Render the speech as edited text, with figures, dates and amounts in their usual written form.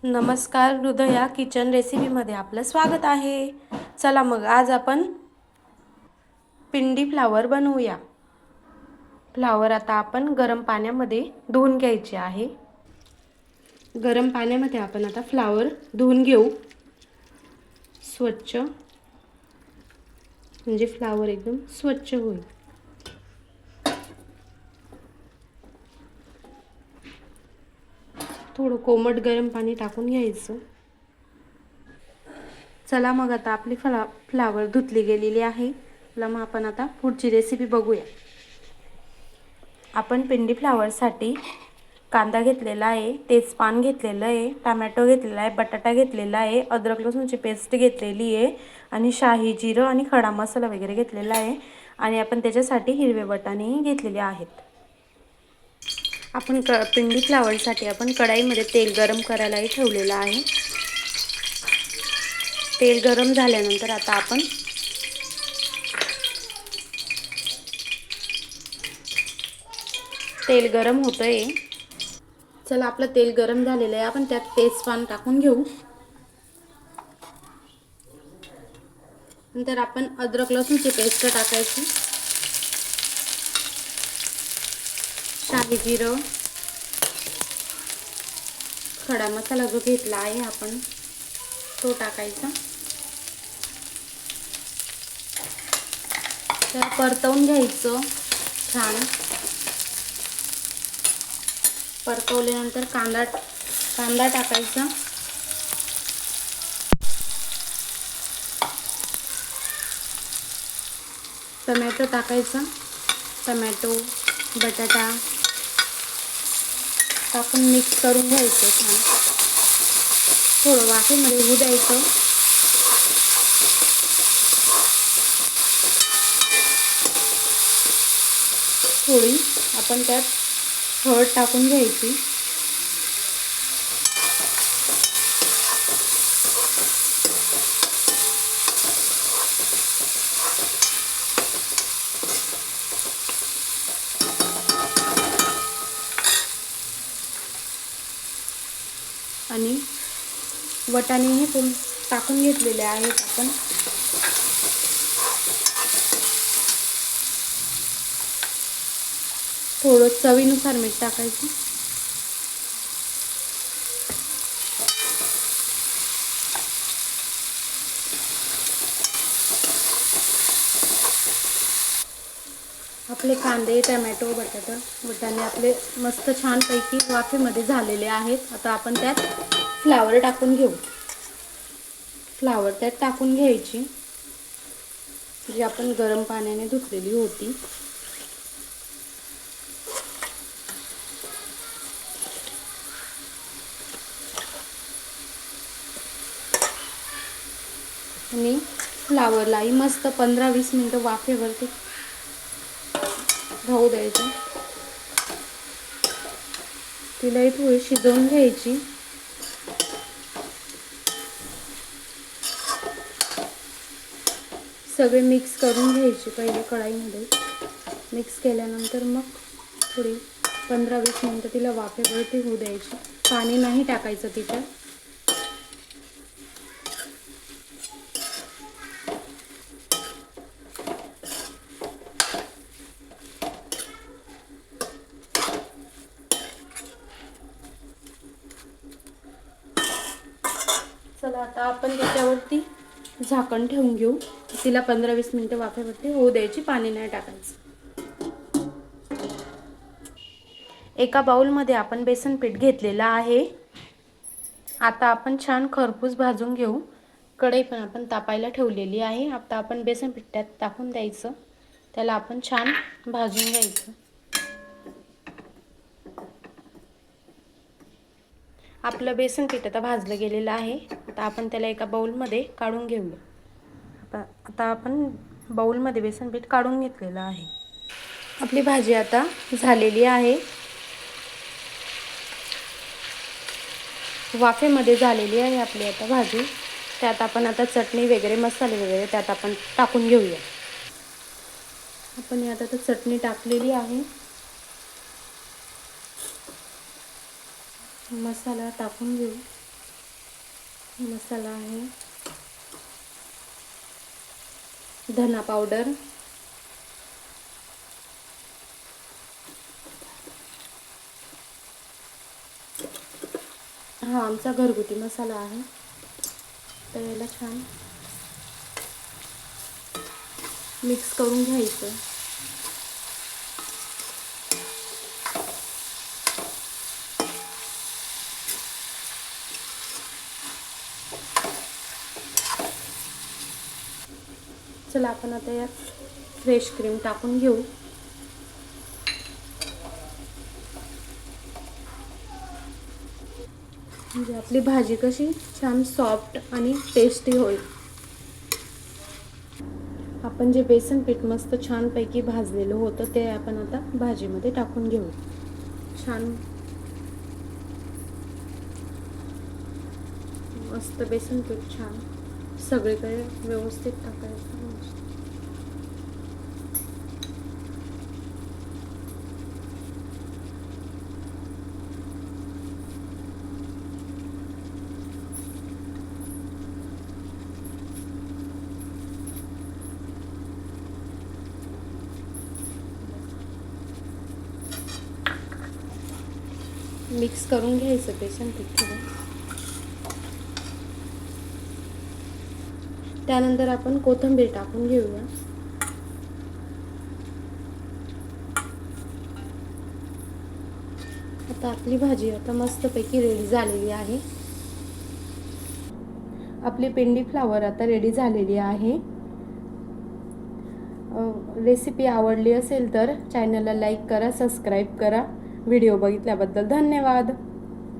नमस्कार, हृदया किचन रेसिपीमध्ये आपलं स्वागत आहे. चला मग आज आपण पिंडी फ्लावर बनवूया. फ्लावर आता आपण गरम पाण्यामध्ये धुवून घ्यायचे आहे. गरम पाण्यामध्ये आपण आता फ्लावर धुवून घेऊ स्वच्छ, म्हणजे फ्लावर एकदम स्वच्छ होईल. थोडं कोमट गरम पाणी टाकून घ्यायचं. चला मग आता आपली फ्लावर धुतली गेलेली आहे. चला मग आपण आता पुढची रेसिपी बघूया. आपण पिंडी फ्लावरसाठी कांदा घेतलेला आहे, तेजपान घेतलेलं आहे, टोमॅटो घेतलेला आहे, बटाटा घेतलेला आहे, अद्रक लसूणची पेस्ट घेतलेली आहे आणि शाही जिरं आणि खडा मसाला वगैरे घेतलेला आहे आणि आपण त्याच्यासाठी हिरवे वाटाणेही घेतलेले आहेत. आपण पिंडी फ्लावरसाठी आपण कढईमध्ये तेल गरम करायलाही ठेवलेलं आहे. तेल गरम झाल्यानंतर आता आपण तेल गरम होतंय. चला आपलं तेल गरम झालेलं आहे. आपण त्यात तेजपान टाकून घेऊ. नंतर आपण अद्रक लसूणची पेस्ट टाकायची, शाही जिरं, खडा मसाला जो घेतला आहे आपण तो टाकायचा. तर परतवून घ्यायचं छान. परतवल्यानंतर कांदा टाकायचा, टोमॅटो टाकायचा, टोमॅटो बटाटा टाकून मिक्स करून घ्यायचं छान. थोडं वाफेमध्ये होऊ द्यायचं. थोडी आपण त्यात हळद टाकून घ्यायची. आणि वाटाणेही टाकून घेतलेले आहेत आपण. थोडं चवीनुसार मीठ टाकायचं. आपले कांदे, टोमॅटो, वाटाणे आपले मस्त छानपैकी वाफेमध्ये झालेले आहेत. आता आपण त्यात फ्लावर टाकून घेऊ. फ्लावर त्यात टाकून घ्यायची, जी आपण गरम पाण्याने धुतलेली होती. आणि फ्लावरलाही मस्त 15-20 मिनिटं वाफेवरती राहू द्यायचं. तिलाही थोडी शिजवून घ्यायची. सगळे मिक्स करून घ्यायचे पहिले कढईमध्ये. मिक्स केल्यानंतर मग थोडी 15-20 मिनिटं तिला वाफेवरती होऊ द्यायची. पाणी नाही टाकायचं तिच्यात. चला आता आपण त्याच्यावरती झाकण ठेवून घेऊ. तिला 15-20 मिनिटं वाफेवरती होऊ द्यायची. पाणी नाही टाकायचं. एका बाउलमध्ये आपण बेसन पीठ घेतलेलं आहे. आता आपण छान खरपूस भाजून घेऊ. कढई पण आपण तापायला ठेवलेली आहे. आता आपण बेसन पीठ त्यात टाकून द्यायचं. त्याला आपण छान भाजून घ्यायचं. आपलं बेसन पीठ आता भाजलं गेलेलं आहे. आता आपण त्याला एका बाउलमध्ये काढून घेऊया. आता आपण बाउलमध्ये बेसन पीठ काढून घेतलेलं आहे. आपली भाजी आता झालेली आहे. वाफेमध्ये झालेली आहे आपली आता भाजी. त्यात आपण आता चटणी वगैरे, मसाले वगैरे त्यात आपण टाकून घेऊया. आपण यात आता चटणी टाकलेली आहे. मसाला टाकून घेऊ. मसाला आहे, धना पावडर, हा आमचा घरगुती मसाला आहे. तर याला छान मिक्स करून घ्यायचं. चला आपण आता यात फ्रेश क्रीम टाकून घेऊ. म्हणजे आपली भाजी कशी छान सॉफ्ट आणि टेस्टी होईल. आपण जे बेसन पीठ मस्त छानपैकी भाजलेलं होतं ते आपण आता भाजीमध्ये टाकून घेऊ. छान मस्त बेसन पीठ छान सगळीकडे व्यवस्थित टाकायचं. मिक्स करून घ्यायचं बेसन पीठ थोडं. त्यानंतर आपण कोथिंबीर टाकून घेऊया. आता आपली भाजी आता मस्तपैकी रेडी झालेली आहे. आपली पिंडी फ्लावर आता रेडी झालेली आहे. रेसिपी आवडली असेल तर चॅनलला लाईक करा, सबस्क्राईब करा. व्हिडिओ बघितल्याबद्दल धन्यवाद.